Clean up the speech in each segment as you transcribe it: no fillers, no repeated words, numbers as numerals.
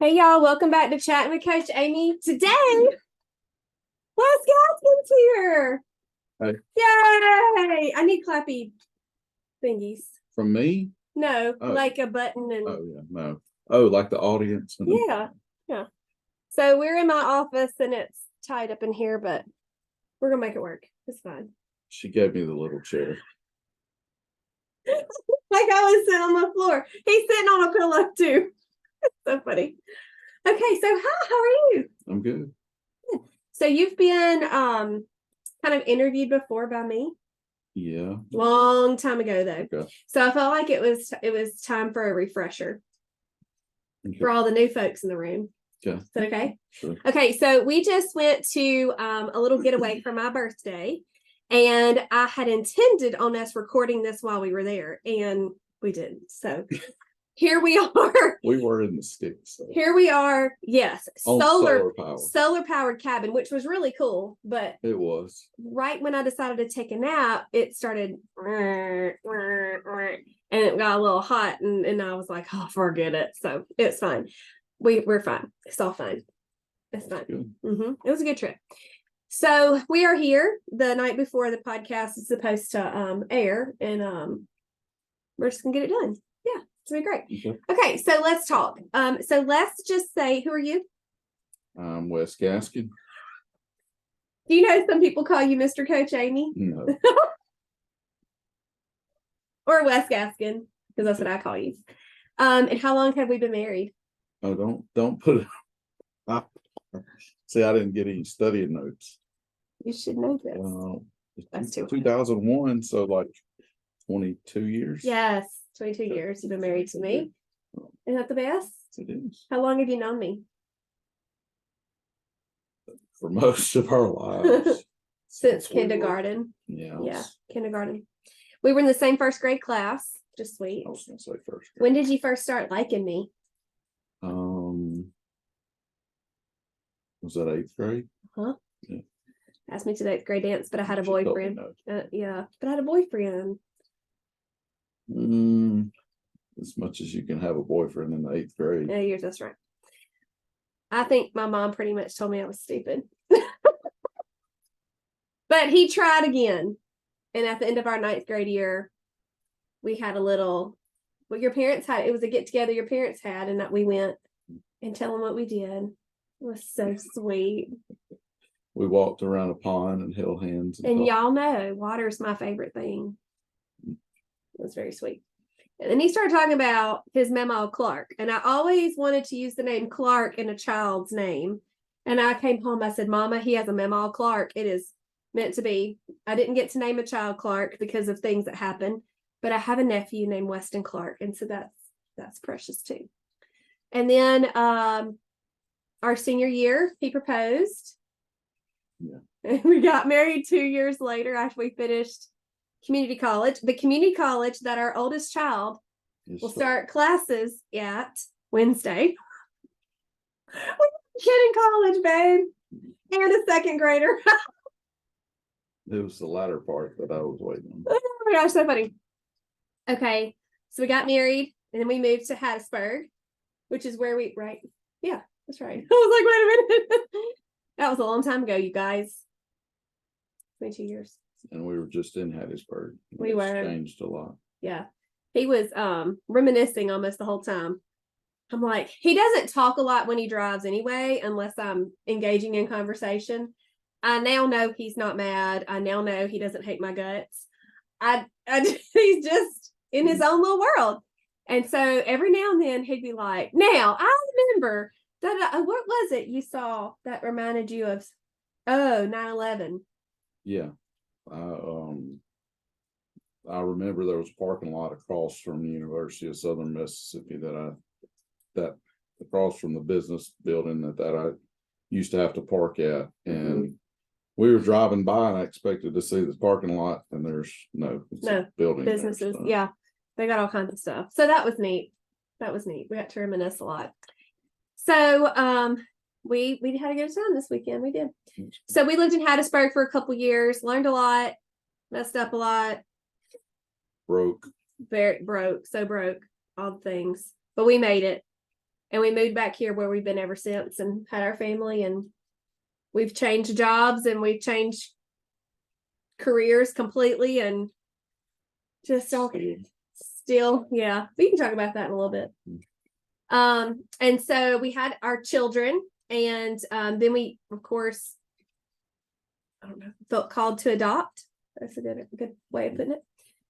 Hey y'all, welcome back to Chattin with Coach Amy. Today, Wes Gaskin's here. Hey. Yay! I need clappy thingies. From me? No, like a button and no. Oh, like the audience. Yeah. So we're in my office and it's tied up in here, but we're gonna make it work. It's fine. She gave me the little chair. Like I was sitting on the floor. He's sitting on a pillow too. So funny. Okay, so how are you? I'm good. So you've been kind of interviewed before by me? Yeah. Long time ago though. Okay. So I felt like it was time for a refresher for all the new folks in the room. Okay. Is that okay? Sure. Okay, so we just went to a little getaway for my birthday, and I had intended on us recording this while we were there, and we didn't. So here we are. We were in the sticks. So. Here we are. Yes. Solar powered cabin, which was really cool. But it was right when I decided to take a nap, it started and it got a little hot and I was like, oh, forget it. So it's fine. We're fine. It's all fine. It's fine. It was a good trip. So we are here the night before the podcast is supposed to air, and we're just gonna get it done. Yeah. It's gonna be great. Okay, so let's talk. So let's just say, who are you? I'm Wes Gaskin. Do you know some people call you Mr. Coach Amy? No. Or Wes Gaskin, because that's what I call you. And how long have we been married? Oh, don't put it. See, I didn't get any study notes. You should know this. That's 2001, so like 22 years. Yes. 22 years you've been married to me. Isn't that the best? It is. How long have you known me? For most of our lives. Since kindergarten. Yeah. Kindergarten. We were in the same first grade class. Just sweet. I was going to say first grade. When did you first start liking me? Was that 8th grade? Huh? Yeah. Asked me to the 8th grade dance, but I had a boyfriend. Yeah, but I had a boyfriend. As much as you can have a boyfriend in the 8th grade. Yeah, that's right. I think my mom pretty much told me I was stupid. But he tried again. And at the end of our 9th grade year, we had a little, your parents had, it was a get together your parents had, and that we went and tell them what we did. It was so sweet. We walked around a pond and held hands. And y'all know, water's my favorite thing. It was very sweet. And then he started talking about his Memo Clark. And I always wanted to use the name Clark in a child's name. And I came home, I said, Mama, he has a Memo Clark. It is meant to be. I didn't get to name a child Clark because of things that happened, but I have a nephew named Weston Clark. And so that's precious too. And then our senior year, he proposed. Yeah. And we got married 2 years later after we finished community college. The community college that our oldest child will start classes at Wednesday. We're kid in college, babe. And a 2nd grader. It was the latter part that I was waiting on. Oh my gosh, so funny. Okay, so we got married and then we moved to Hattiesburg, which is where right? Yeah, that's right. I was like, wait a minute. That was a long time ago, you guys. 22 years. And we were just in Hattiesburg. We were. Changed a lot. Yeah. He was reminiscing almost the whole time. I'm like, he doesn't talk a lot when he drives anyway, unless I'm engaging in conversation. I now know he's not mad. I now know he doesn't hate my guts. He's just in his own little world. And so every now and then he'd be like, now I remember that what was it you saw that reminded you of 9/11? Yeah. I remember there was a parking lot across from the University of Southern Mississippi that across from the business building that I used to have to park at. And we were driving by and I expected to see this parking lot, and there's no building. Businesses. There, so. Yeah. They got all kinds of stuff. So that was neat. We got to reminisce a lot. So we had a good time this weekend. We did. So we lived in Hattiesburg for a couple years, learned a lot, messed up a lot. Broke. Very broke, all the things. But we made it. And we moved back here where we've been ever since and had our family, and we've changed jobs and we've changed careers completely, and just still, yeah, we can talk about that in a little bit. And so we had our children, and then we, of course, I don't know, felt called to adopt. That's a good way of putting it.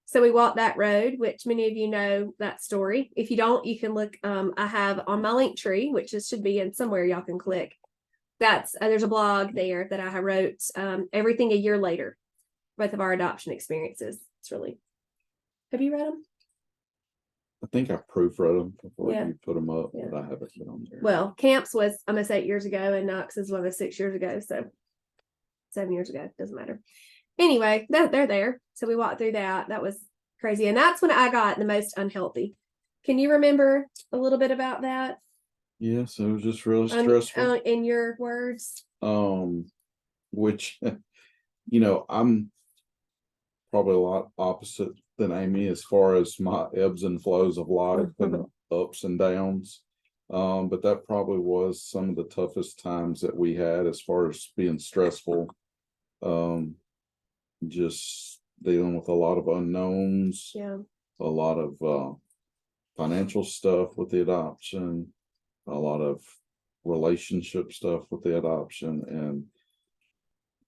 So we walked that road, which many of you know that story. If you don't, you can look. I have on my link tree, which should be in somewhere y'all can click. That's there's a blog there that I wrote. Everything a year later, both of our adoption experiences. It's really. Have you read them? I think I proofread them before Yeah. you put them up, Yeah. but I haven't put on there. Well, Camps was almost 8 years ago, and Knox's was 6 years ago. So 7 years ago, doesn't matter. Anyway, they're there. So we walked through that. That was crazy. And that's when I got the most unhealthy. Can you remember a little bit about that? Yes, it was just really stressful. In your words? Which, I'm probably a lot opposite than Amy as far as my ebbs and flows of life and ups and downs. But that probably was some of the toughest times that we had as far as being stressful. Just dealing with a lot of unknowns, Yeah, a lot of financial stuff with the adoption, a lot of relationship stuff with the adoption, and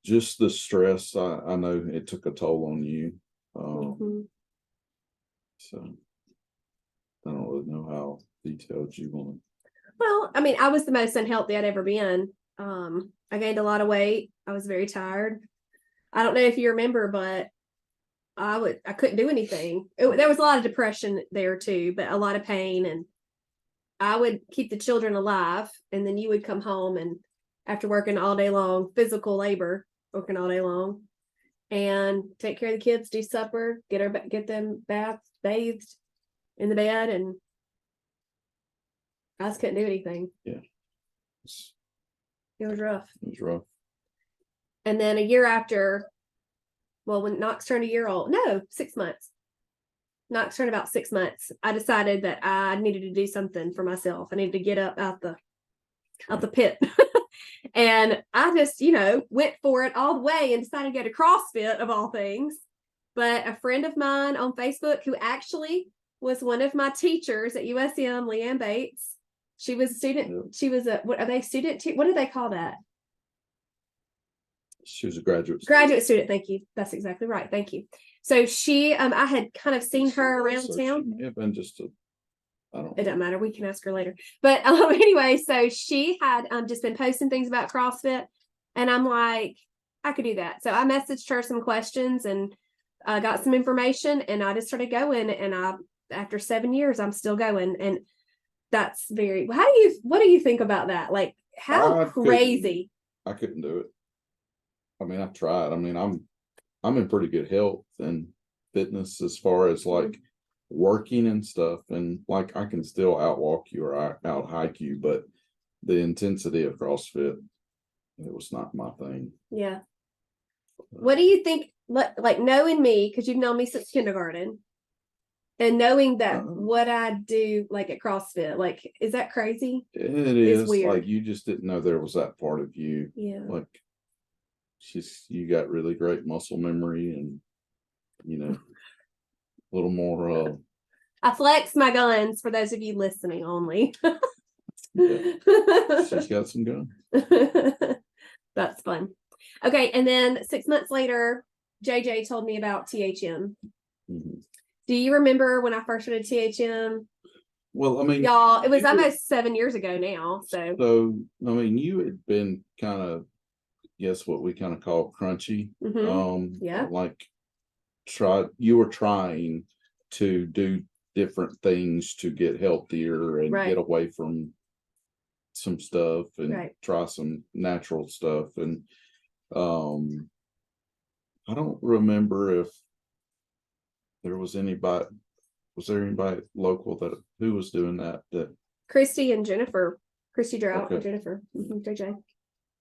just the stress. I know it took a toll on you. So I don't really know how detailed you want. Well, I mean, I was the most unhealthy I'd ever been. I gained a lot of weight. I was very tired. I don't know if you remember, but I couldn't do anything. There was a lot of depression there too, but a lot of pain, and I would keep the children alive, and then you would come home, and after working all day long, physical labor, working all day long, and take care of the kids, do supper, get them bathed in the bed, and I just couldn't do anything. Yeah. It was rough. It was rough. And then a year after, well, when Knox turned 6 months. Knox turned about 6 months. I decided that I needed to do something for myself. I needed to get up out the pit. And I just, went for it all the way and decided to go to CrossFit of all things. But a friend of mine on Facebook, who actually was one of my teachers at USM, Leanne Bates, she was a student. Yeah. She was what are they student? What do they call that? She was a graduate student. Thank you. That's exactly right. Thank you. So she, I had kind of seen her around town. It doesn't matter. We can ask her later. But anyway, so she had just been posting things about CrossFit, and I'm like, I could do that. So I messaged her some questions and got some information, and I just started going. And after 7 years, I'm still going. And that's what do you think about that? Like, how crazy? I couldn't do it. I mean, I tried. I mean, I'm in pretty good health and fitness as far as like working and stuff, and like I can still outwalk you or out hike you, but the intensity of CrossFit, it was not my thing. Yeah. What do you think? Like knowing me, because you've known me since kindergarten, and knowing that what I do like at CrossFit, like, is that crazy? It is. It's weird. Like you just didn't know there was that part of you. Yeah. Like you got really great muscle memory and a little more I flex my guns for those of you listening only. Yeah. She's got some guns. That's fun. Okay, and then 6 months later, JJ told me about THM. Mm-hmm. Do you remember when I first started THM? Well, I mean, y'all, it was almost 7 years ago now. So I mean, you had been kind of, what we kind of call crunchy. Mm-hmm. Yeah. Like you were trying to do different things to get healthier and get away from some stuff and try some natural stuff. And I don't remember if there was anybody local who was doing that Christy and Jennifer, Christy Drought and Jennifer, JJ.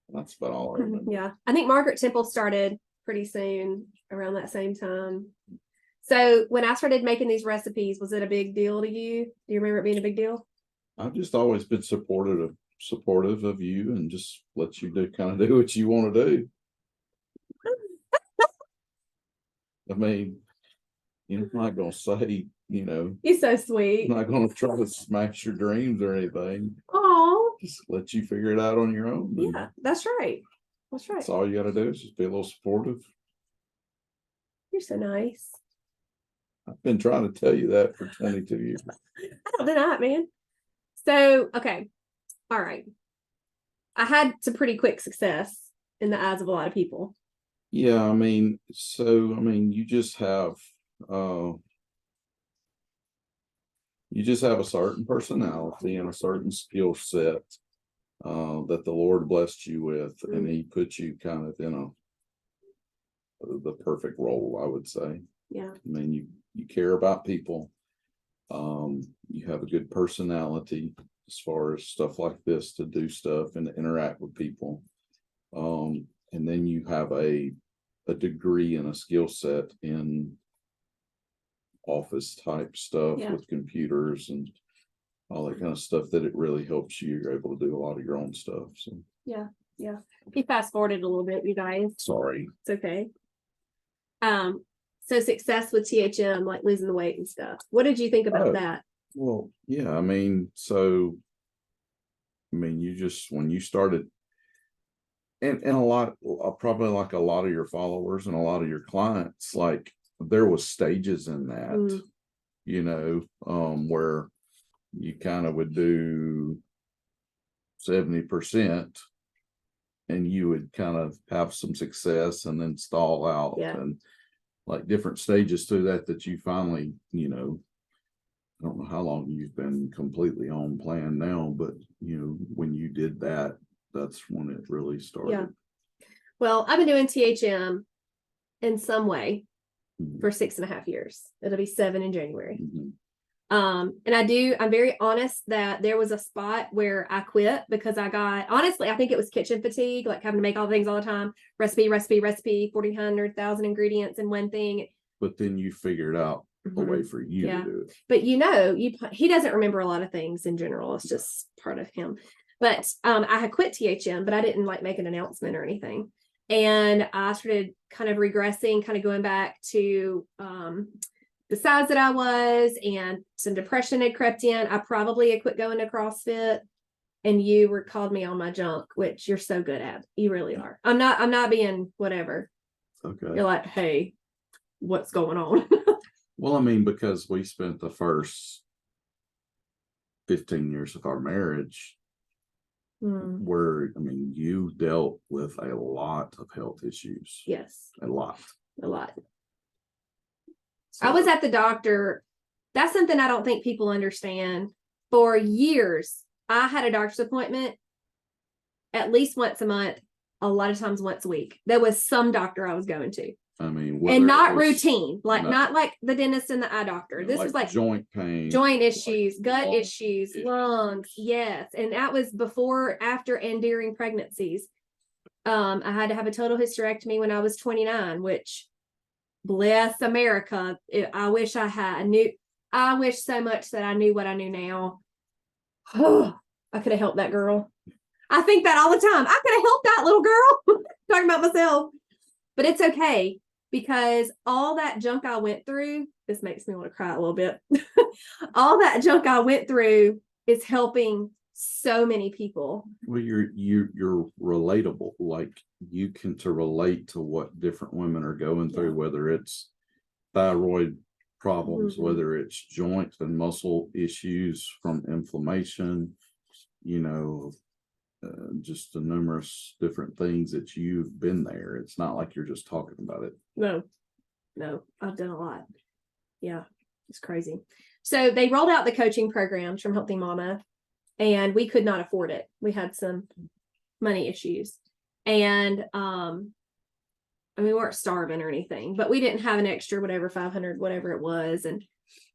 That's about all I remember. Yeah. I think Margaret Temple started pretty soon around that same time. So when I started making these recipes, was it a big deal to you? Do you remember it being a big deal? I've just always been supportive of you and just let you do what you want to do. I mean, I'm not gonna say, He's so sweet. I'm not gonna try to smash your dreams or anything. Oh, Just let you figure it out on your own. yeah, that's right. That's right. That's all you gotta do is just be a little supportive. You're so nice. I've been trying to tell you that for 22 years. I don't deny it, man. So, okay. All right. I had some pretty quick success in the eyes of a lot of people. Yeah, you just have a certain personality and a certain skill set that the Lord blessed you with, and He put you kind of in the perfect role, I would say. Yeah. I mean, you care about people. You have a good personality as far as stuff like this, to do stuff and to interact with people. And then you have a degree and a skill set in office type stuff with computers and all that kind of stuff, that it really helps you. You're able to do a lot of your own stuff. So yeah. He fast forwarded a little bit, you guys. Sorry. It's okay. So success with THM, like losing the weight and stuff. What did you think about that? Well, yeah, you just, when you started, and a lot, probably like a lot of your followers and a lot of your clients, like there was stages in that, where you kind of would do 70% and you would kind of have some success and then stall out, and like different stages to that you finally, I don't know how long you've been completely on plan now, but when you did that, that's when it really started. Yeah. Well, I've been doing THM in some way for 6.5 years. It'll be 7 in January. And I'm very honest that there was a spot where I quit because honestly, I think it was kitchen fatigue, like having to make all things all the time. Recipe, 1,400,000 ingredients in one thing. But then you figured out a way for you to do it. But he doesn't remember a lot of things in general. It's just part of him. But I had quit THM, but I didn't like make an announcement or anything. And I started kind of regressing, kind of going back to the size that I was, and some depression had crept in. I probably had quit going to CrossFit, and you called me on my junk, which you're so good at. You really are. I'm not being whatever. Okay. You're like, hey, what's going on? Well, because we spent the first 15 years of our marriage where, you dealt with a lot of health issues. Yes. A lot. So, I was at the doctor. That's something I don't think people understand. For years, I had a doctor's appointment at least once a month, a lot of times once a week. There was some doctor I was going to. And not routine, not like the dentist and the eye doctor. This was like joint pain, joint issues, gut issues, lungs. Yes. And that was before, after, and during pregnancies. I had to have a total hysterectomy when I was 29, which, bless America. I wish so much that I knew what I knew now. I could have helped that girl. I think that all the time. I could have helped that little girl. Talking about myself. But it's okay, because all that junk I went through, this makes me want to cry a little bit. All that junk I went through is helping so many people. Well, you're relatable. Like, you can relate to what different women are going through, whether it's thyroid problems, whether it's joint and muscle issues from inflammation, just the numerous different things that you've been there. It's not like you're just talking about it. No, I've done a lot. Yeah, it's crazy. So they rolled out the coaching programs from Healthy Mama, and we could not afford it. We had some money issues, and we weren't starving or anything, but we didn't have an extra whatever 500, whatever it was. And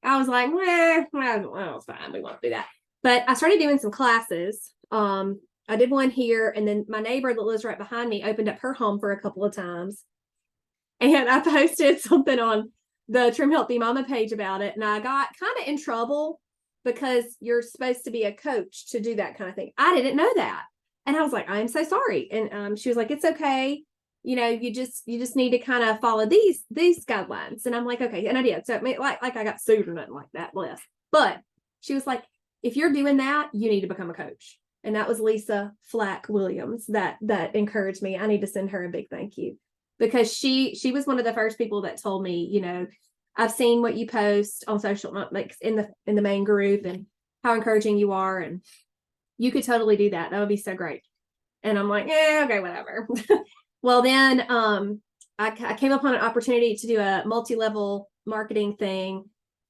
I was like, well, it's fine. We won't do that. But I started doing some classes. I did one here, and then my neighbor that lives right behind me opened up her home for a couple of times. And I posted something on the Trim Healthy Mama page about it, and I got kind of in trouble because you're supposed to be a coach to do that kind of thing. I didn't know that. And I was like, I'm so sorry. And she was like, it's okay. You just need to kind of follow these guidelines. And I'm like, okay. And I did. So it made, like I got sued or nothing like that, bless. But she was like, if you're doing that, you need to become a coach. And that was Lisa Flack Williams that encouraged me. I need to send her a big thank you, because she was one of the first people that told me, I've seen what you post on social, like in the main group, and how encouraging you are, and you could totally do that. That would be so great. And I'm like, yeah, okay, whatever. Well, then I came upon an opportunity to do a multi-level marketing thing.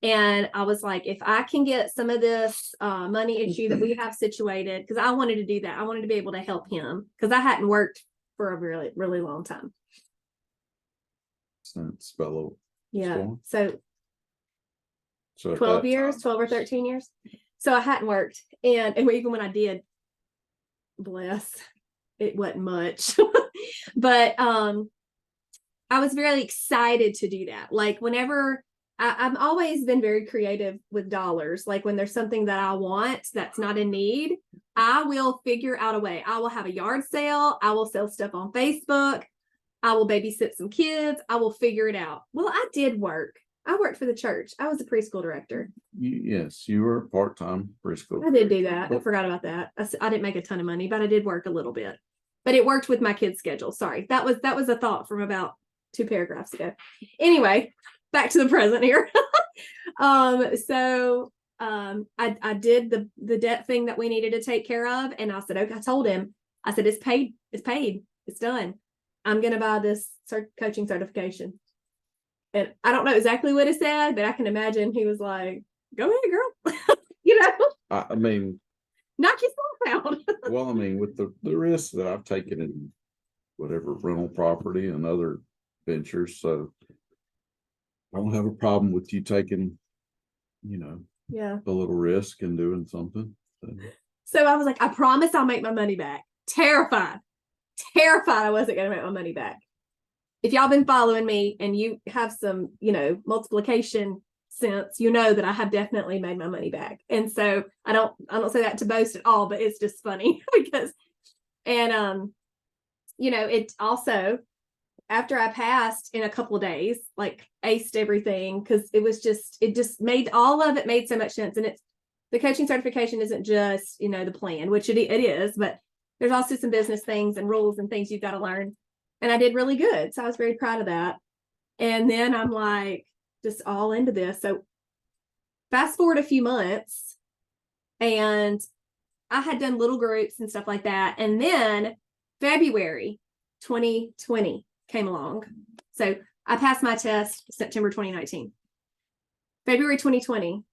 And I was like, if I can get some of this money issue that we have situated, because I wanted to do that. I wanted to be able to help him, because I hadn't worked for a really, really long time. Since fellow. Yeah. So So 12 years, 12 or 13 years. So I hadn't worked. And even when I did, bless, it wasn't much. But I was very excited to do that. Like whenever I've always been very creative with dollars. Like when there's something that I want that's not in need, I will figure out a way. I will have a yard sale. I will sell stuff on Facebook. I will babysit some kids. I will figure it out. Well, I did work. I worked for the church. I was a preschool director. Yes, you were a part-time preschool. I did do that. I forgot about that. I didn't make a ton of money, but I did work a little bit. But it worked with my kids' schedule. Sorry, that was a thought from about 2 paragraphs ago. Anyway, back to the present here. So I did the debt thing that we needed to take care of, and I said, okay. I told him, I said, it's paid, it's done. I'm gonna buy this coaching certification. And I don't know exactly what he said, but I can imagine he was like, go ahead, girl. I mean, knock yourself out. Well, I mean, with the risks that I've taken in whatever rental property and other ventures, so I don't have a problem with you taking, yeah, a little risk and doing something. So I was like, I promise I'll make my money back. Terrified I wasn't going to make my money back. If y'all been following me and you have some, multiplication sense, that I have definitely made my money back. And so I don't say that to boast at all, but it's just funny because, and it also, after I passed in a couple of days, like aced everything, because it just made all of it made so much sense. And the coaching certification isn't just, the plan, which it is, but there's also some business things and rules and things you've got to learn. And I did really good. So I was very proud of that. And then I'm like, just all into this. So fast forward a few months, and I had done little groups and stuff like that. And then February 2020 came along. So I passed my test September 2019. February 2020,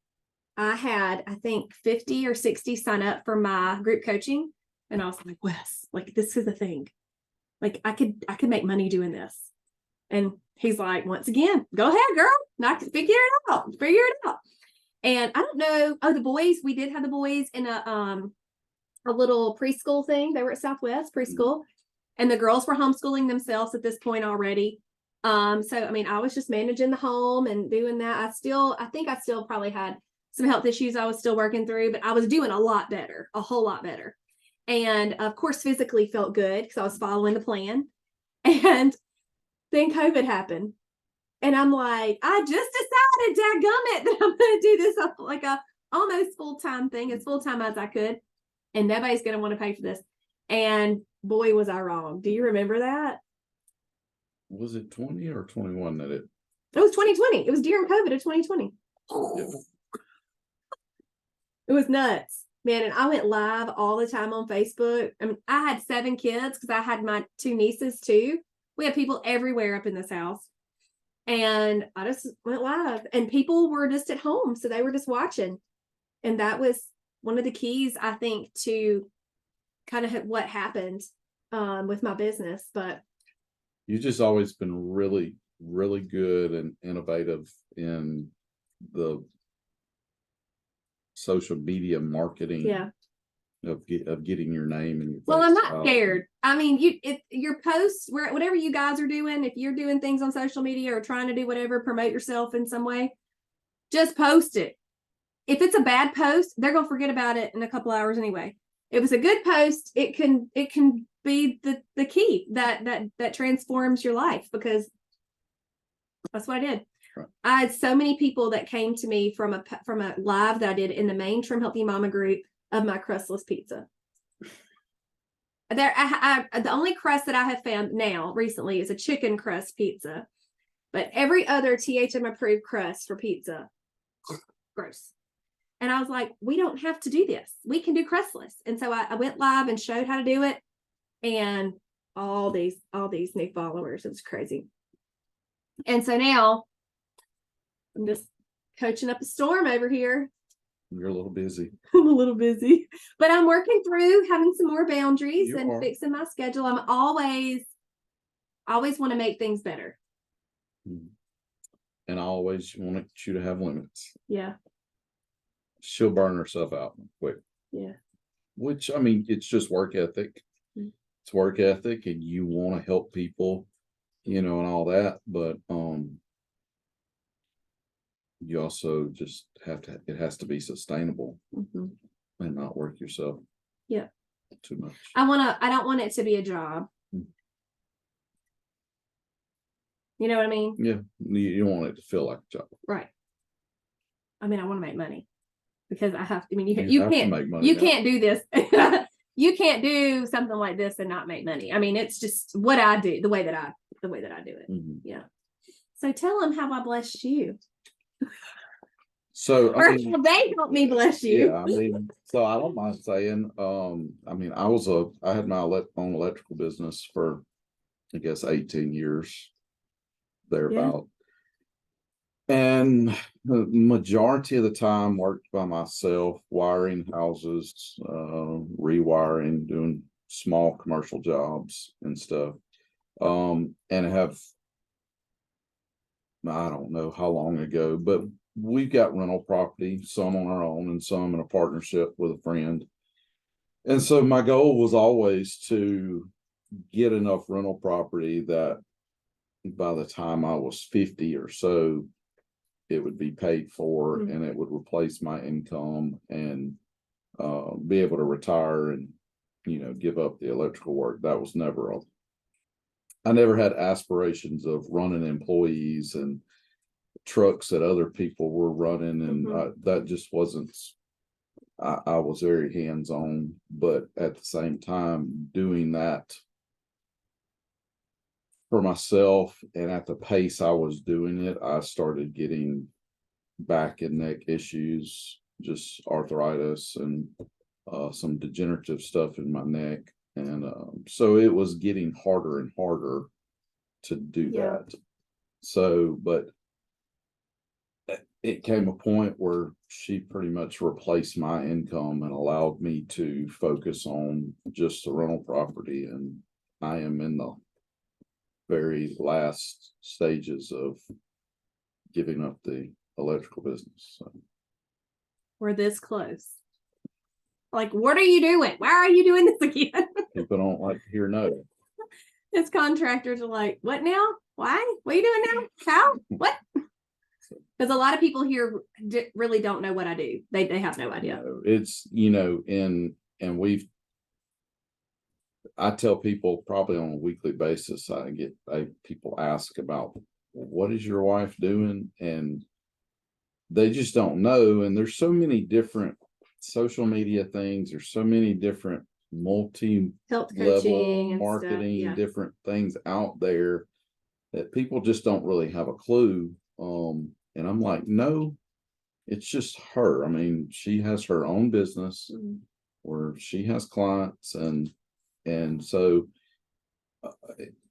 I had, I think, 50 or 60 sign up for my group coaching. And I was like, Wes, like, this is the thing. Like, I could make money doing this. And he's like, once again, go ahead, girl. Figure it out. And I don't know. Oh, the boys, we did have the boys in a little preschool thing. They were at Southwest preschool, and the girls were homeschooling themselves at this point already. So, I mean, I was just managing the home and doing that. I think I still probably had some health issues I was still working through, but I was doing a whole lot better. And of course, physically felt good because I was following the plan. And then COVID happened. And I'm like, I just decided, dadgummit, that I'm going to do this like a almost full-time thing, as full-time as I could. And nobody's going to want to pay for this. And boy, was I wrong. Do you remember that? Was it 20 or 21 that it? It was 2020. It was during COVID of 2020. Yeah. It was nuts, man. And I went live all the time on Facebook. I mean, I had 7 kids because I had my 2 nieces too. We had people everywhere up in this house. And I just went live, and people were just at home. So they were just watching. And that was one of the keys, I think, to kind of what happened with my business. But you've just always been really, really good and innovative in the social media marketing. Yeah. Of getting your name and your well, I'm not scared. I mean, your posts, whatever you guys are doing, if you're doing things on social media or trying to do whatever, promote yourself in some way, just post it. if it's a bad post, they're gonna forget about it in a couple hours anyway. If it's a good post, it can be the key that transforms your life, because that's what I did. Right. I had so many people that came to me from a live that I did in the main Trim Healthy Mama group of my crustless pizza. The only crust that I have found now recently is a chicken crust pizza, but every other THM approved crust for pizza, gross. And I was like, we don't have to do this. We can do crustless. And so I went live and showed how to do it, and all these new followers. It was crazy. And so now I'm just coaching up a storm over here. You're a little busy. I'm a little busy, but I'm working through having some more boundaries and fixing my schedule. I'm always want to make things better. And I always want you to have limits. Yeah. She'll burn herself out quick. Yeah. Which, I mean, it's just work ethic. Mm-hmm. It's work ethic, and you want to help people, and all that. But you also just it has to be sustainable, and not work yourself. Yeah. Too much. I don't want it to be a job. You know what I mean? Yeah. You don't want it to feel like a job. Right. I mean, I want to make money, because I have to. I mean, you have can't to make money. You can't do this. You can't do something like this and not make money. I mean, it's just what I do, the way that I do it. Mm-hmm. Yeah. So tell them how I blessed you. So or how they helped me bless you. Yeah, I mean, so I don't mind saying, I mean, I had my own electrical business for, I guess, 18 years, thereabout. And the majority of the time worked by myself, wiring houses, rewiring, doing small commercial jobs and stuff. And have, I don't know how long ago, but we've got rental property, some on our own and some in a partnership with a friend. And so my goal was always to get enough rental property that by the time I was 50 or so, it would be paid for, and it would replace my income, and be able to retire and, give up the electrical work. That was I never had aspirations of running employees and trucks that other people were running, and that just wasn't. I was very hands-on, but at the same time doing that for myself, and at the pace I was doing it, I started getting back and neck issues, just arthritis and some degenerative stuff in my neck, and so it was getting harder and harder to do that. So, but it came a point where she pretty much replaced my income and allowed me to focus on just the rental property. And I am in the very last stages of giving up the electrical business. So. We're this close. Like, what are you doing? Why are you doing this again? People don't like to hear no. His contractors are like, what now? Why? What are you doing now? How? What? Because a lot of people here really don't know what I do. They have no idea. It's, and I tell people probably on a weekly basis, people ask about, what is your wife doing? And they just don't know. And there's so many different social media things. There's so many different multi-level marketing, different things out there that people just don't really have a clue. And I'm like, no, it's just her. I mean, she has her own business where she has clients, and so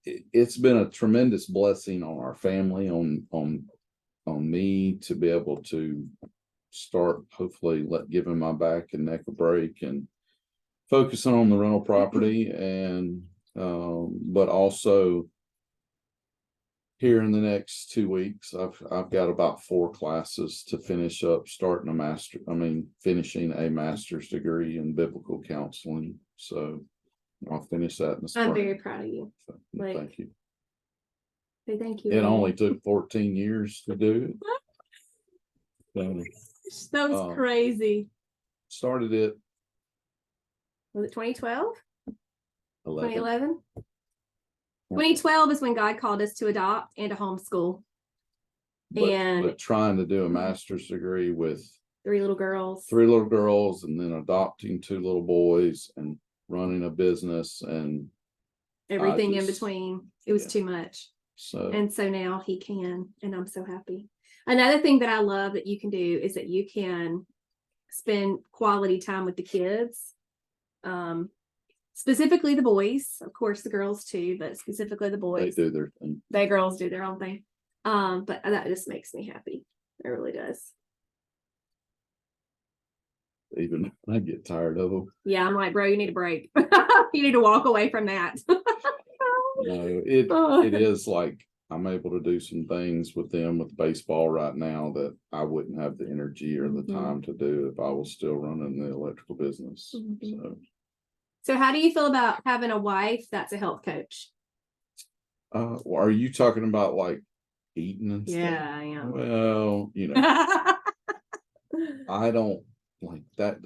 it's been a tremendous blessing on our family, on me to be able to start hopefully giving my back and neck a break and focusing on the rental property, and but also here in the next 2 weeks, I've got about 4 classes to finish up, finishing a master's degree in biblical counseling. So I'll finish that in the spring. I'm very proud of you. So, thank you. Thank you. It only took 14 years to do it. That was crazy. Started it Was it 2012? 11. 2011? 2012 is when God called us to adopt and to homeschool. But trying to do a master's degree with 3 little girls. 3 little girls, and then adopting 2 little boys, and running a business, and Everything in between. It was too much. So now he can, and I'm so happy. Another thing that I love that you can do is that you can spend quality time with the kids. Specifically the boys, of course the girls too, but specifically the boys. they do their thing. They girls do their own thing. But that just makes me happy. It really does. Even I get tired of them. Yeah, I'm like, bro, you need a break. You need to walk away from that. No, it is like I'm able to do some things with them with baseball right now that I wouldn't have the energy or the time to do if I was still running the electrical business. So how do you feel about having a wife that's a health coach? Are you talking about like eating and stuff? Yeah, I am. Well, I don't like that.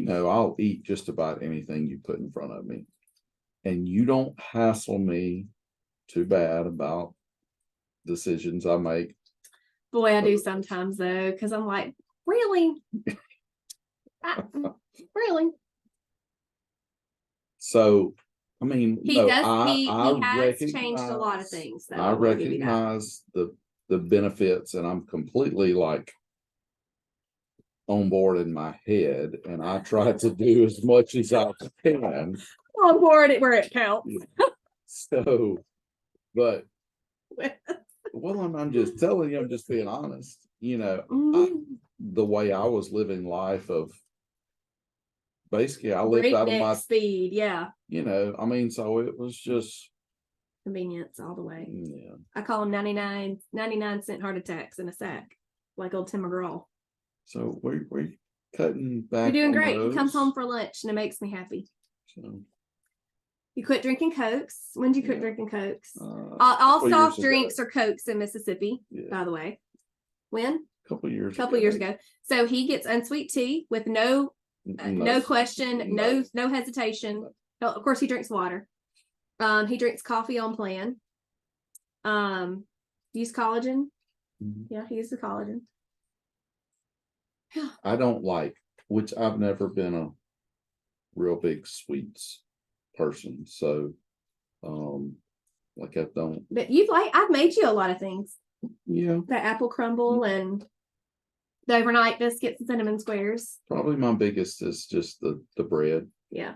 I'll eat just about anything you put in front of me, and you don't hassle me too bad about decisions I make. Boy, I do sometimes though, because I'm like, really? Really? So, I mean, he has changed a lot of things. Though, I recognize the benefits, and I'm completely like on board in my head, and I try to do as much as I can. On board where it counts. So, but well, I'm just telling you, I'm just being honest. The way I was living life of basically I lived out of my speed. Yeah. So it was just convenience all the way. Yeah. I call them 99-cent heart attacks in a sack, like old Tim McGraw. So we're cutting back. You're doing great. He comes home for lunch and it makes me happy. So you quit drinking Cokes. When did you quit drinking Cokes? All soft drinks are Cokes in Mississippi, by the way. When? A couple years ago. So he gets unsweet tea with no question, no hesitation. Of course, he drinks water. He drinks coffee on plan. Use collagen. Yeah, he uses collagen. I don't like, which I've never been a real big sweets person. So, I don't. But I've made you a lot of things. Yeah. The apple crumble and the overnight biscuits and cinnamon squares. Probably my biggest is just the bread. Yeah.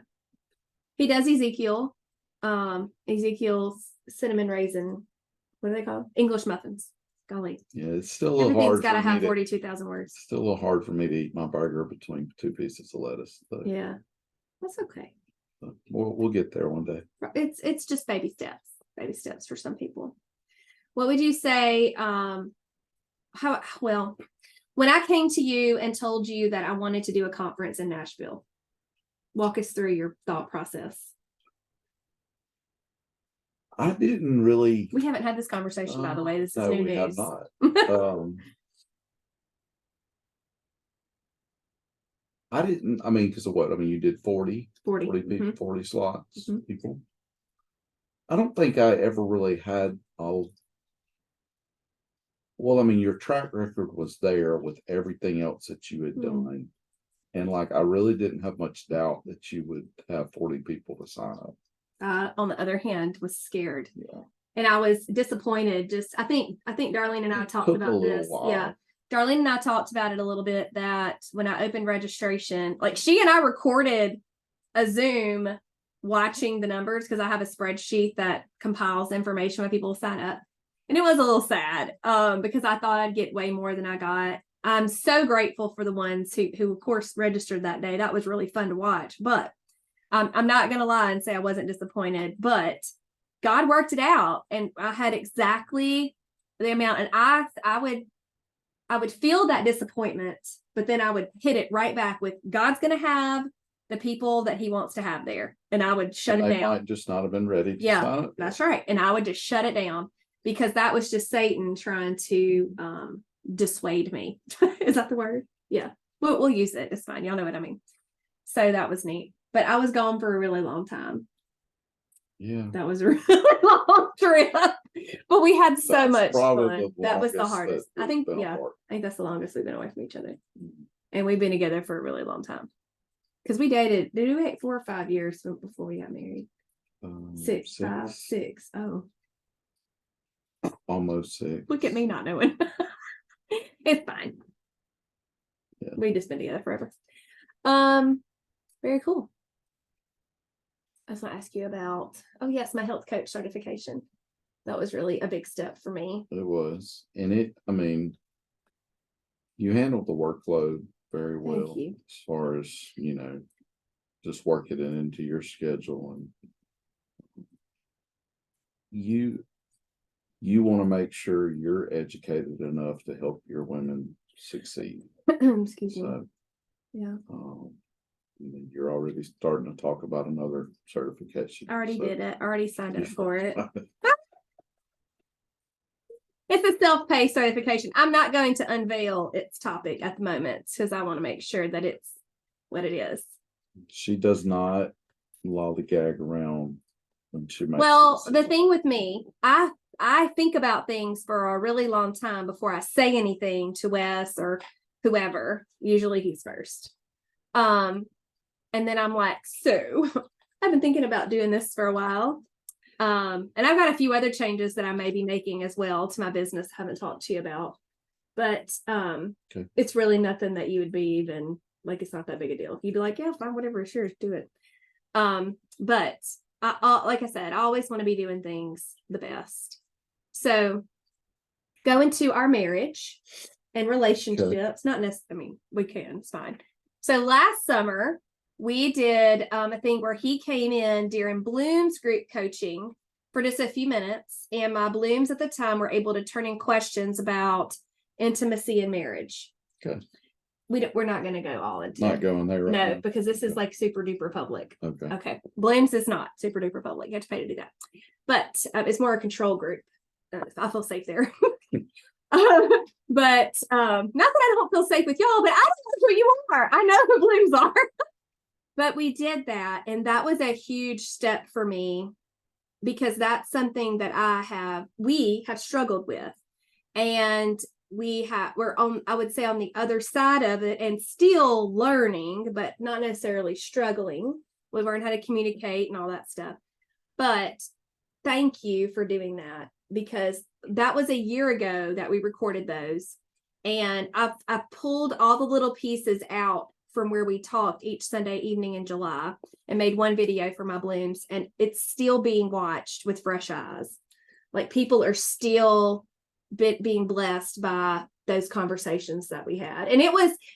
He does Ezekiel's cinnamon raisin. What are they called? English muffins. Golly. Yeah, it's still a little hard. Everything's got to have 42,000 words. Still a little hard for me to eat my burger between 2 pieces of lettuce. Yeah, that's okay. We'll get there one day. It's just baby steps. Baby steps for some people. What would you say? When I came to you and told you that I wanted to do a conference in Nashville, walk us through your thought process. I didn't really. We haven't had this conversation, by the way. This is new news. We have not. I didn't. I mean, because of what? I mean, you did 40 people, 40 slots, people. I don't think I ever really had all. Well, I mean, your track record was there with everything else that you had done. And I really didn't have much doubt that you would have 40 people to sign up. On the other hand, was scared. Yeah. And I was disappointed. I think Darlene and I talked about this. While. Yeah. Darlene and I talked about it a little bit, that when I opened registration, she and I recorded a Zoom watching the numbers, because I have a spreadsheet that compiles information when people sign up. And it was a little sad because I thought I'd get way more than I got. I'm so grateful for the ones who of course registered that day. That was really fun to watch. But I'm not going to lie and say I wasn't disappointed, but God worked it out, and I had exactly the amount. And I would feel that disappointment, but then I would hit it right back with God's going to have the people that He wants to have there, and I would shut it down. Might just not have been ready. That's right, and I would just shut it down, because that was just Satan trying to dissuade me. Is that the word? Yeah. We'll use it. It's fine. Y'all know what I mean. So that was neat. But I was gone for a really long time. Yeah. That was a really long trip. But we had so much probably fun. That was the hardest. I think, yeah, apart. I think that's the longest we've been away from each other. Mhm. And we've been together for a really long time. Because we dated, did we wait 4 or 5 years before we got married? 6. Oh, Almost 6. look at me not knowing. It's fine. Yeah. We just been together forever. Very cool. I was going to ask you about, oh yes, my health coach certification. That was really a big step for me. It was. And I mean, you handled the workload very well. Thank you. As far as, just working it into your schedule, and you want to make sure you're educated enough to help your women succeed. Excuse me. So, Yeah. you're already starting to talk about another certification. I already did it. I already signed up for it. it. It's a self-pay certification. I'm not going to unveil its topic at the moment because I want to make sure that it's what it is. She does not lollygag around when she makes. Well, the thing with me, I think about things for a really long time before I say anything to Wes or whoever. Usually he's first. And then I'm like, so I've been thinking about doing this for a while. And I've got a few other changes that I may be making as well to my business I haven't talked to you about. But Okay. It's really nothing that you would be even like, it's not that big a deal. You'd be like, yeah, fine, whatever, sure, do it. But I like I said, I always want to be doing things the best. So go into our marriage and relationships, not necessarily, I mean, we can, it's fine. So last summer, we did a thing where he came in during Bloom's group coaching for just a few minutes. And my Blooms at the time were able to turn in questions about intimacy and marriage. Okay. We're not going to go all into Not it. going there right now. No, because this is like super duper public. Okay. Okay. Blooms is not super duper public. You have to pay to do that. But it's more a control group. I feel safe there. But not that I don't feel safe with y'all, but I don't know who you are. I know who Blooms are. But we did that, and that was a huge step for me because that's something that we have struggled with. And we're on, I would say, on the other side of it and still learning, but not necessarily struggling. We've learned how to communicate and all that stuff. But thank you for doing that, because that was a year ago that we recorded those. And I pulled all the little pieces out from where we talked each Sunday evening in July and made one video for my Blooms, and it's still being watched with fresh eyes. Like, people are still being blessed by those conversations that we had. And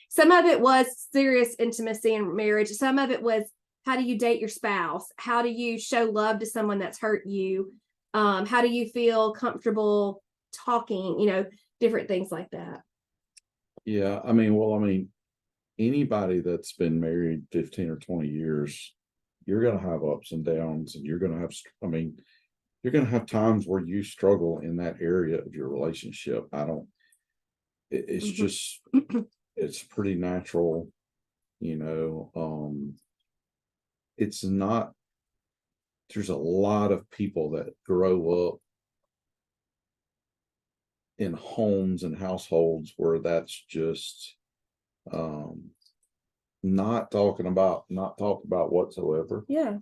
some of it was serious intimacy and marriage. Some of it was, how do you date your spouse? How do you show love to someone that's hurt you? How do you feel comfortable talking, different things like that. Yeah. Anybody that's been married 15 or 20 years, you're going to have ups and downs, and you're going to have times where you struggle in that area of your relationship. It's just, it's pretty natural, it's not, there's a lot of people that grow up in homes and households where that's just, not talked about whatsoever. Yeah.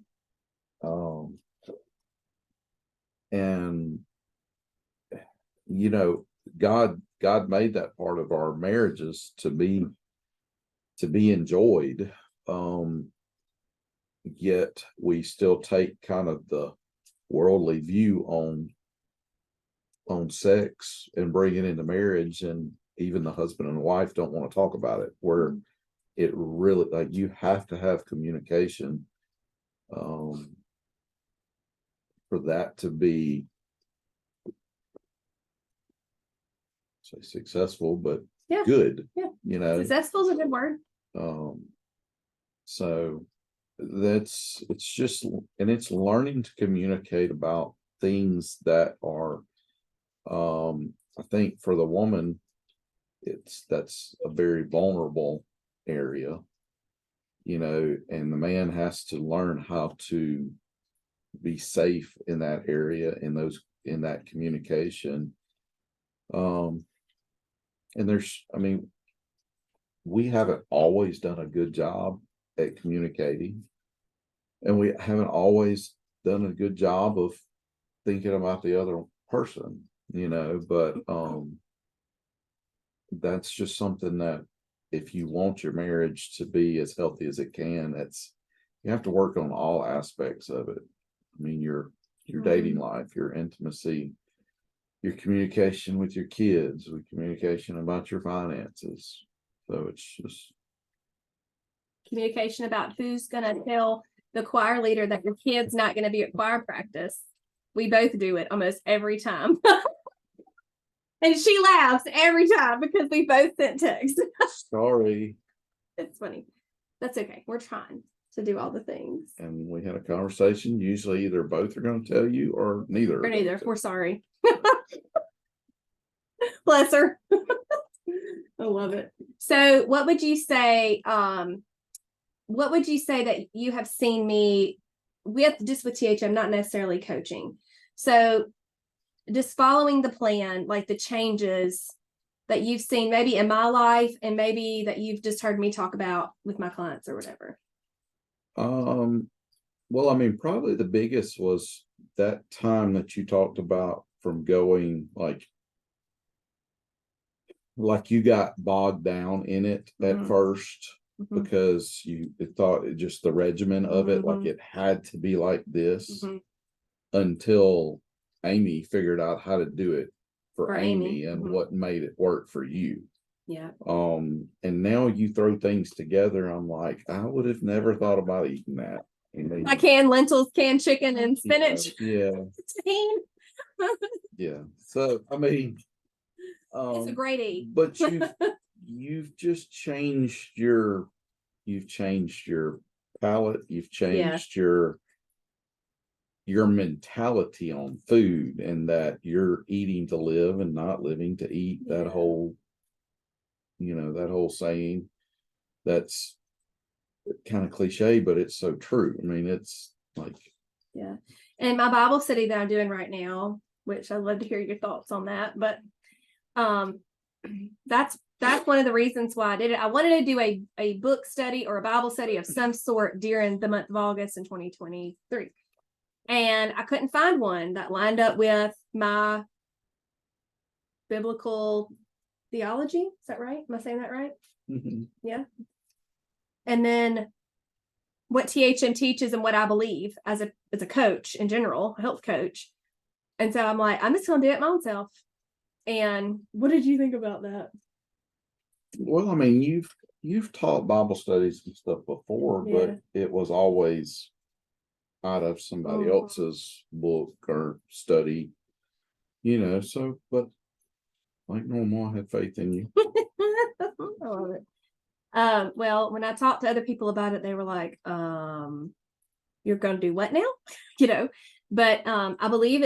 And God made that part of our marriages to be enjoyed. Yet we still take kind of the worldly view on sex and bring it into marriage, and even the husband and wife don't want to talk about it, where it really, like, you have to have communication for that to be, say, successful, but Yeah. good. Yeah. Successful is a good word. So it's just, and it's learning to communicate about things that are, I think for the woman, that's a very vulnerable area, and the man has to learn how to be safe in that area, in that communication. And we haven't always done a good job at communicating, and we haven't always done a good job of thinking about the other person, but that's just something that, if you want your marriage to be as healthy as it can, you have to work on all aspects of it. I mean, your dating life, your intimacy, your communication with your kids, with communication about your finances. So it's just communication about who's going to tell the choir leader that your kid's not going to be at choir practice. We both do it almost every time. And she laughs every time because we both sent texts. Sorry. It's funny. That's okay. We're trying to do all the things. And we had a conversation. Usually either both are going to tell you or neither. Or neither. We're sorry. Bless her. I love it. So what would you say, that you have seen me with, just with THM, not necessarily coaching? So just following the plan, like the changes that you've seen maybe in my life and maybe that you've just heard me talk about with my clients or whatever. Well, I mean, probably the biggest was that time that you talked about, from going like you got bogged down in it at first, because you thought just the regimen of it, like it had to be like this, until Amy figured out how to do it for Amy and what made it work for you. Yeah. And now you throw things together. I'm like, I would have never thought about eating that. I canned lentils, canned chicken, and spinach. Yeah. Yeah. So I mean, it's a great eat. But you've just changed your palate. You've changed your mentality on food, and that you're eating to live and not living to eat. That whole saying, that's kind of cliche, but it's so true. I mean, it's like, and my Bible study that I'm doing right now, which I'd love to hear your thoughts on that, but that's one of the reasons why I did it. I wanted to do a book study or a Bible study of some sort during the month of August in 2023. And I couldn't find one that lined up with my biblical theology. Is that right? Am I saying that right? Yeah. And then what THM teaches and what I believe as a coach in general, a health coach. And so I'm like, I'm just going to do it my own self. And what did you think about that? Well, I mean, you've taught Bible studies and stuff before, but it was always out of somebody else's book or study, so, but like normal, I had faith in you. I love it. Well, when I talked to other people about it, they were like, you're going to do what now? But I believe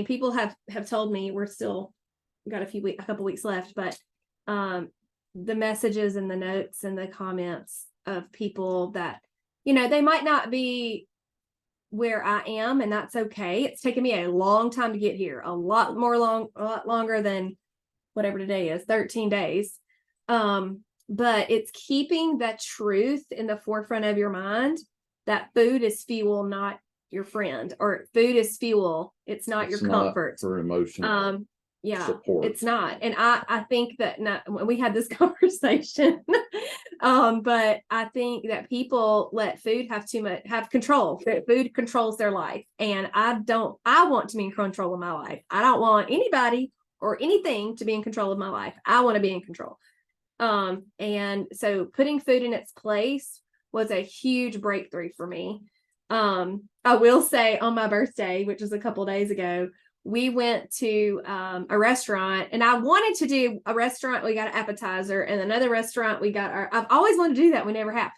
people have told me, we're still got a couple weeks left, but the messages and the notes and the comments of people that, they might not be where I am, and that's okay. It's taken me a long time to get here, a lot longer than whatever today is, 13 days. But it's keeping that truth in the forefront of your mind, that food is fuel, not your friend, or food is fuel. It's not your comfort. For emotional support. It's not. And I think that when we had this conversation, but I think that people let food have control. Food controls their life. And I want to be in control of my life. I don't want anybody or anything to be in control of my life. I want to be in control. And so putting food in its place was a huge breakthrough for me. I will say, on my birthday, which was a couple of days ago, we went to a restaurant, and I wanted to do a restaurant. We got an appetizer, and another restaurant we got I've always wanted to do that. We never have.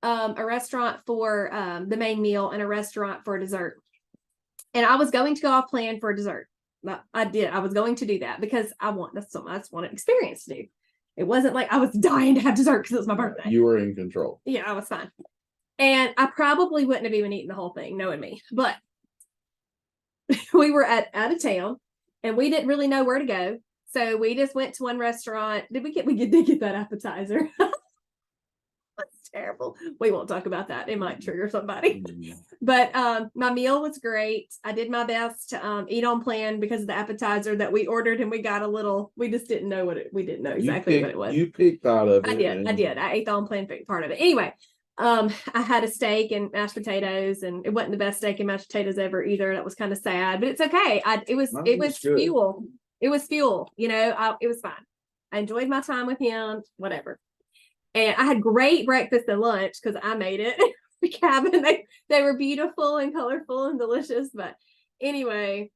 A restaurant for the main meal and a restaurant for dessert. And I was going to go off plan for a dessert. I was going to do that because that's something I just want an experience to do. It wasn't like I was dying to have dessert because it was my birthday. You were in control. Yeah, I was fine. And I probably wouldn't have even eaten the whole thing, knowing me. But we were out of town and we didn't really know where to go. So we just went to one restaurant. We did get that appetizer. That's terrible. We won't talk about that. It might trigger somebody. But my meal was great. I did my best to eat on plan because of the appetizer that we ordered, and we got a little. We just didn't know we didn't know exactly what it was. You picked out of it. I did. I ate the on plan part of it. Anyway, I had a steak and mashed potatoes, and it wasn't the best steak and mashed potatoes ever either. That was kind of sad, but it's okay. It was fuel. It was fuel. It was fine. I enjoyed my time with him. Whatever. And I had great breakfast and lunch because I made it. The cabin, they were beautiful and colorful and delicious. But anyway,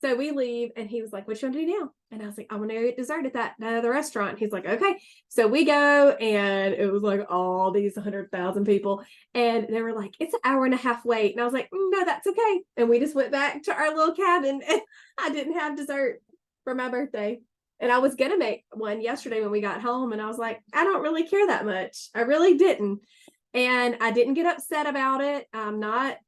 so we leave, and he was like, "What you want to do now?" And I was like, "I want to get dessert at that other restaurant." He's like, "Okay." So we go, and it was like all these 100,000 people, and they were like, "It's an hour and a half wait." And I was like, "No, that's okay." And we just went back to our little cabin, and I didn't have dessert for my birthday. And I was going to make one yesterday when we got home, and I was like, I don't really care that much. I really didn't. And I didn't get upset about it. I'm not,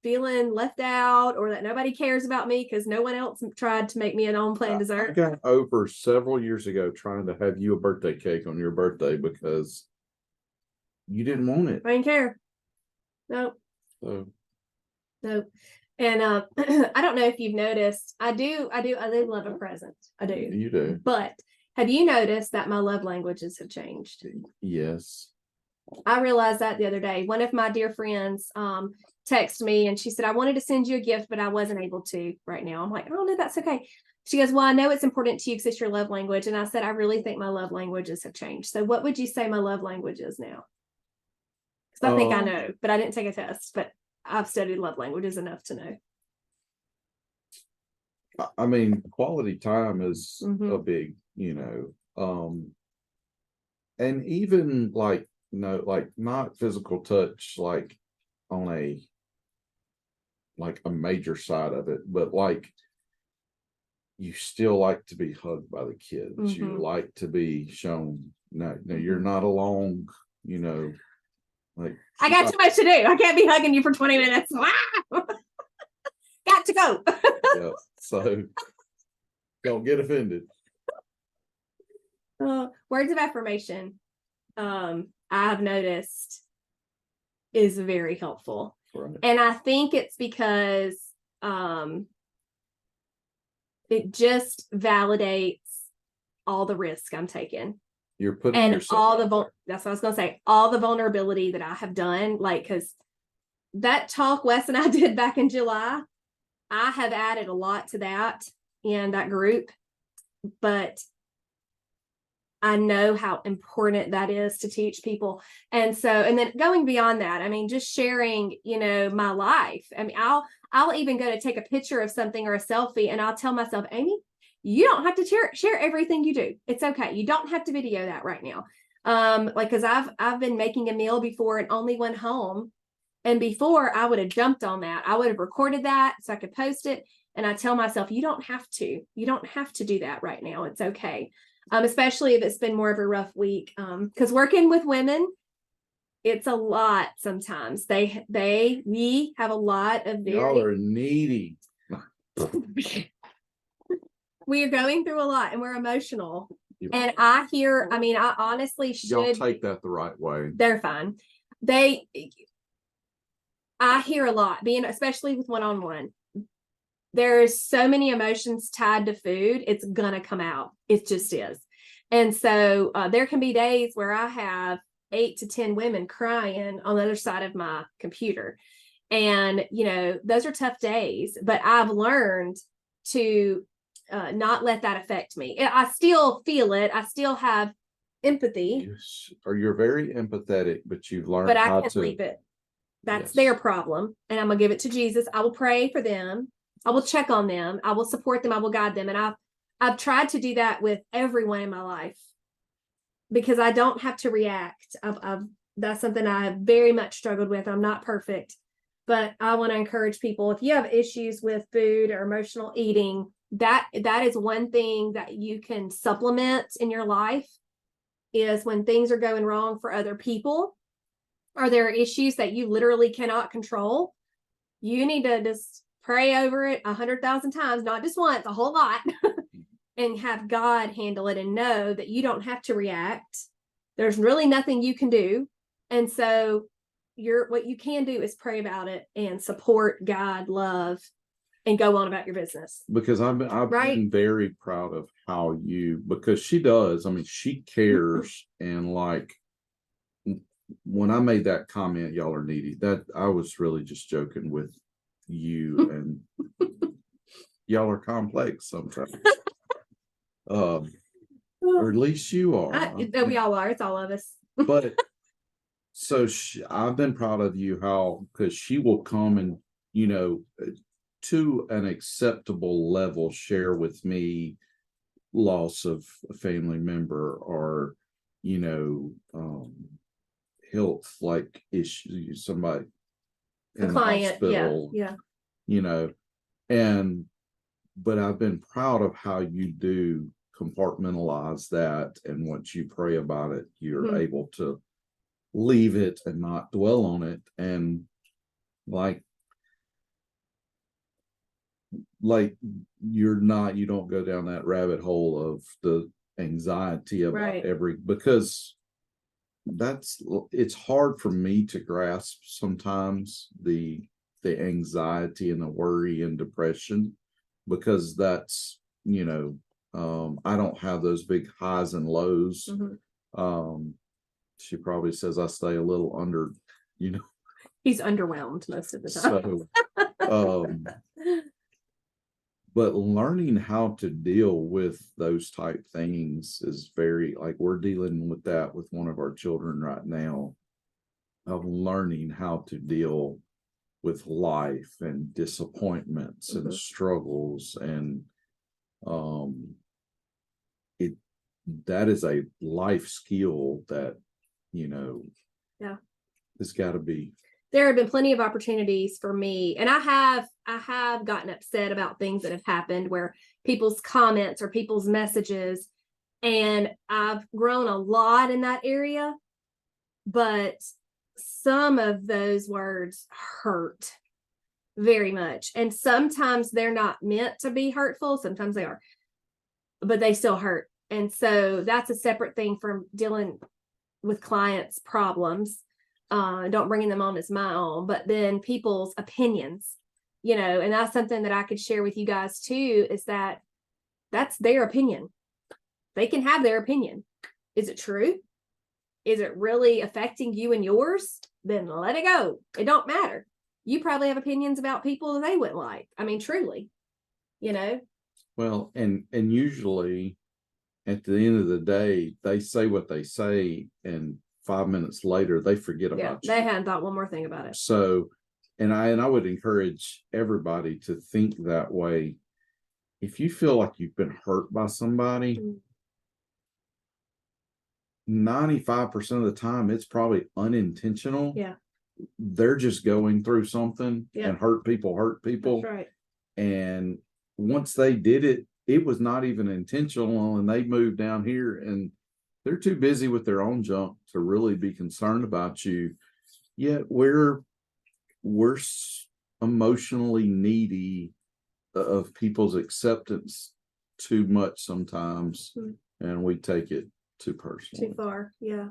feeling left out or that nobody cares about me because no one else tried to make me an on-plan dessert. I got over several years ago trying to have you a birthday cake on your birthday because you didn't want it. I didn't care. Nope. Nope. And I don't know if you've noticed, I do love a present. I do. You do. But have you noticed that my love languages have changed? Yes. I realized that the other day. One of my dear friends texted me, and she said, "I wanted to send you a gift, but I wasn't able to right now." I'm like, "Oh, no, that's okay." She goes, "Well, I know it's important to you because it's your love language." And I said, "I really think my love languages have changed. So what would you say my love language is now?" Because I think I know, but I didn't take a test. But I've studied love languages enough to know. I mean, quality time is Mhm. a big, and even like not physical touch, like on a major side of it, but like you still like to be hugged by the kids. You like to be shown, no, you're not alone, like I got too much to do. I can't be hugging you for 20 minutes. Got to go. Yeah, so don't get offended. Words of affirmation, I've noticed is very helpful. Right. And I think it's because it just validates all the risk I'm taking. You're putting and yourself all the that's what I was gonna say, all the vulnerability that I have done, like, because that talk Wes and I did back in July, I have added a lot to that in that group, but I know how important that is to teach people. And so, and then going beyond that, I mean, just sharing, my life. I mean, I'll even go to take a picture of something or a selfie, and I'll tell myself, Amy, you don't have to share everything you do. It's okay. You don't have to video that right now. Because I've been making a meal before and only went home. And before, I would have jumped on that. I would have recorded that so I could post it. And I tell myself, you don't have to do that right now. It's okay. Especially if it's been more of a rough week. Because working with women, it's a lot sometimes. We have a lot of y'all are needy. We are going through a lot, and we're emotional. And I honestly should. Y'all take that the right way. They're fine. I hear a lot, especially with one-on-one. There's so many emotions tied to food. It's gonna come out. It just is. And so there can be days where I have 8 to 10 women crying on the other side of my computer. And, those are tough days, but I've learned to not let that affect me. I still feel it. I still have empathy. Or you're very empathetic, but you've learned but I how can't to leave it. That's their problem. And I'm gonna give it to Jesus. I will pray for them. I will check on them. I will support them. I will guide them. And I've tried to do that with everyone in my life because I don't have to react. That's something I have very much struggled with. I'm not perfect, but I want to encourage people. If you have issues with food or emotional eating, that is one thing that you can supplement in your life, is when things are going wrong for other people, or there are issues that you literally cannot control, you need to just pray over it 100,000 times, not just once, a whole lot, and have God handle it, and know that you don't have to react. There's really nothing you can do. And so what you can do is pray about it and support God, love, and go on about your business. Because I've been very proud of how because she does. I mean, she cares. And like, when I made that comment, y'all are needy, that I was really just joking with you, and y'all are complex sometimes. Or at least you are. We all are. It's all of us. But so I've been proud of you, because she will come and, to an acceptable level, share with me loss of a family member, or, health like issues, somebody in the hospital, but I've been proud of how you do compartmentalize that, and once you pray about it, you're able to leave it and not dwell on it. And like you don't go down that rabbit hole of the anxiety about because it's hard for me to grasp sometimes, the anxiety and the worry and depression, because that's, I don't have those big highs and lows. She probably says I stay a little under, He's underwhelmed most of the time. So, but learning how to deal with those type things is very, like, we're dealing with that with one of our children right now, of learning how to deal with life and disappointments and struggles. And that is a life skill that, it's got to be. There have been plenty of opportunities for me, and I have gotten upset about things that have happened, where people's comments or people's messages, and I've grown a lot in that area, but some of those words hurt very much. And sometimes they're not meant to be hurtful. Sometimes they are, but they still hurt. And so that's a separate thing from dealing with clients' problems. Don't bringing them on as my own, but then people's opinions, and that's something that I could share with you guys too, is that that's their opinion. They can have their opinion. Is it true? Is it really affecting you and yours? Then let it go. It don't matter. You probably have opinions about people that they wouldn't like. I mean, truly, Well, and usually at the end of the day, they say what they say, and 5 minutes later they forget about you. They hadn't thought one more thing about it. So, and I would encourage everybody to think that way. If you feel like you've been hurt by somebody, 95% of the time it's probably unintentional. Yeah. They're just going through something, and hurt people. That's right. And once they did it, it was not even intentional, and they moved down here, and they're too busy with their own junk to really be concerned about you. Yet we're emotionally needy of people's acceptance too much sometimes, and we take it too personally. Too far. Yeah.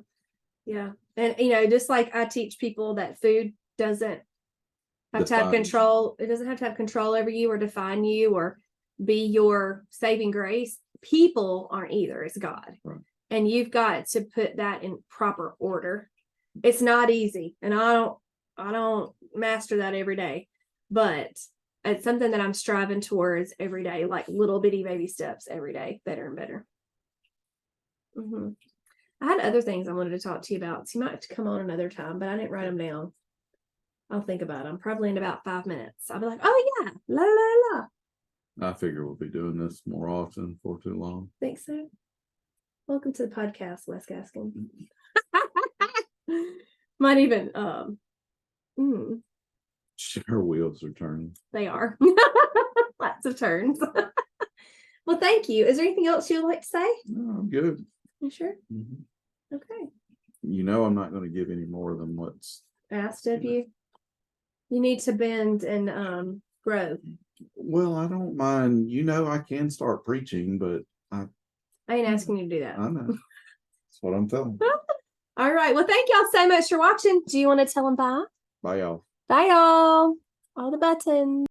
And just like I teach people that food doesn't have to have control. It doesn't have to have control over you or define you or be your saving grace. People aren't either. It's God. Right. And you've got to put that in proper order. It's not easy. And I don't master that every day, but it's something that I'm striving towards every day, like little bitty baby steps every day, better and better. I had other things I wanted to talk to you about. So you might have to come on another time, but I didn't write them down. I'll think about them probably in about 5 minutes. I'll be like, oh yeah, la la la. I figure we'll be doing this more often for too long. Think so? Welcome to the podcast, Wes Gaskin. Might even Her wheels are turning. They are. Lots of turns. Well, thank you. Is there anything else you'd like to say? No, I'm good. You sure? Mhm. Okay. You know, I'm not going to give any more than what's. Asked of you. You need to bend and grow. Well, I don't mind. You know, I can start preaching, but I ain't asking you to do that. I know. That's what I'm telling. All right. Well, thank y'all so much for watching. Do you want to tell them bye? Bye, y'all. Bye, y'all. All the buttons.